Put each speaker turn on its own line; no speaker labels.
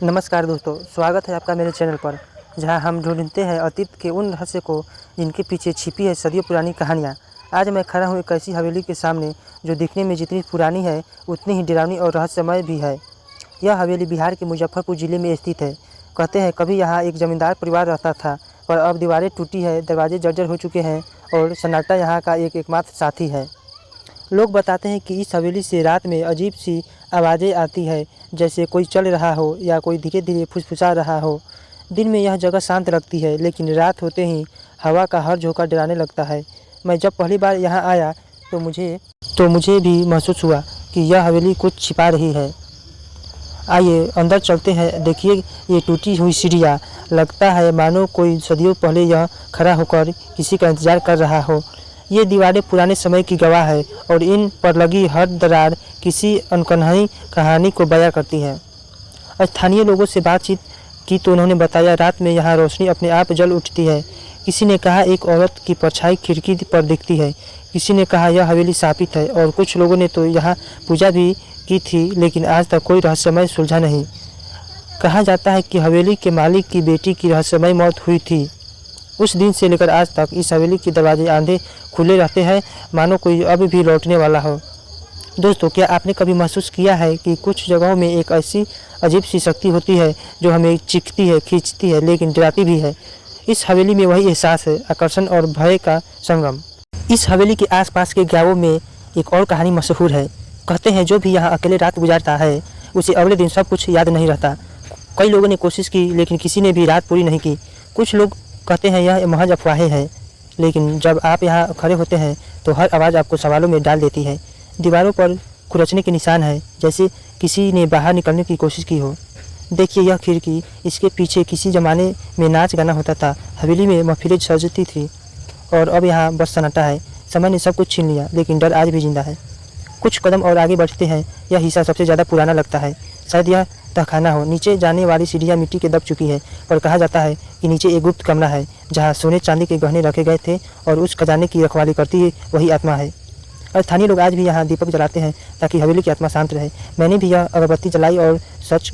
नमस्कार दोस्तों, स्वागत है आपका मेरे चैनल पर, जहां हम ढूंढते हैं अतीत के उन रहस्य को जिनके पीछे छिपी है सदियों पुरानी कहानियां। आज मैं खड़ा हूं एक ऐसी हवेली के सामने जो दिखने में जितनी पुरानी है उतनी ही डरावनी और रहस्यमय भी है। यह हवेली बिहार के मुजफ्फरपुर ज़िले में स्थित है। कहते हैं कभी यहाँ एक जमींदार परिवार रहता था, पर अब दीवारें टूटी है, दरवाजे जर्जर हो चुके हैं और सन्नाटा यहाँ का एकमात्र साथी है। लोग बताते हैं कि इस हवेली से रात में अजीब सी आवाज़ें आती है, जैसे कोई चल रहा हो या कोई धीरे धीरे फुसफुसा रहा हो। दिन में यह जगह शांत लगती है, लेकिन रात होते ही हवा का हर झोंका डराने लगता है। मैं जब पहली बार यहाँ आया तो मुझे भी महसूस हुआ कि यह हवेली कुछ छिपा रही है। आइए अंदर चलते हैं। देखिए ये टूटी हुई सीढ़ियाँ, लगता है मानो कोई सदियों पहले यह खड़ा होकर किसी का इंतजार कर रहा हो। ये दीवारें पुराने समय की गवाह है और इन पर लगी हर दरार किसी अनकही कहानी को बयां करती है। स्थानीय लोगों से बातचीत की तो उन्होंने बताया रात में यहाँ रोशनी अपने आप जल उठती है। किसी ने कहा एक औरत की परछाई खिड़की पर दिखती है, किसी ने कहा यह हवेली शापित है और कुछ लोगों ने तो यहाँ पूजा भी की थी, लेकिन आज तक कोई रहस्यमय सुलझा नहीं। कहा जाता है कि हवेली के मालिक की बेटी की रहस्यमय मौत हुई थी। उस दिन से लेकर आज तक इस हवेली के दरवाजे आंधे खुले रहते हैं, मानो कोई अब भी लौटने वाला हो। दोस्तों, क्या आपने कभी महसूस किया है कि कुछ जगहों में एक ऐसी अजीब सी शक्ति होती है जो हमें चिखती है, खींचती है, लेकिन डराती भी है। इस हवेली में वही एहसास है, आकर्षण और भय का संगम। इस हवेली के आसपास के गाँवों में एक और कहानी मशहूर है। कहते हैं जो भी यहाँ अकेले रात गुजारता है उसे अगले दिन सब कुछ याद नहीं रहता। कई लोगों ने कोशिश की, लेकिन किसी ने भी रात पूरी नहीं की। कुछ लोग कहते हैं यह महज अफवाहें हैं, लेकिन जब आप यहाँ खड़े होते हैं तो हर आवाज़ आपको सवालों में डाल देती है। दीवारों पर खुरचने के निशान है, जैसे किसी ने बाहर निकलने की कोशिश की हो। देखिए यह खिड़की, इसके पीछे किसी ज़माने में नाच गाना होता था, हवेली में महफिलें सजती थी, और अब यहाँ बस सन्नाटा है। समय ने सब कुछ छीन लिया, लेकिन डर आज भी जिंदा है। कुछ कदम और आगे बढ़ते हैं। यह हिस्सा सबसे ज़्यादा पुराना लगता है, शायद यह तहखाना हो। नीचे जाने वाली सीढ़ियाँ मिट्टी के दब चुकी है, पर कहा जाता है कि नीचे एक गुप्त कमरा है जहाँ सोने चांदी के गहने रखे गए थे, और उस खजाने की रखवाली करती वही आत्मा है। और स्थानीय लोग आज भी यहाँ दीपक जलाते हैं ताकि हवेली की आत्मा शांत रहे। मैंने भी यह अगरबत्ती जलाई और सच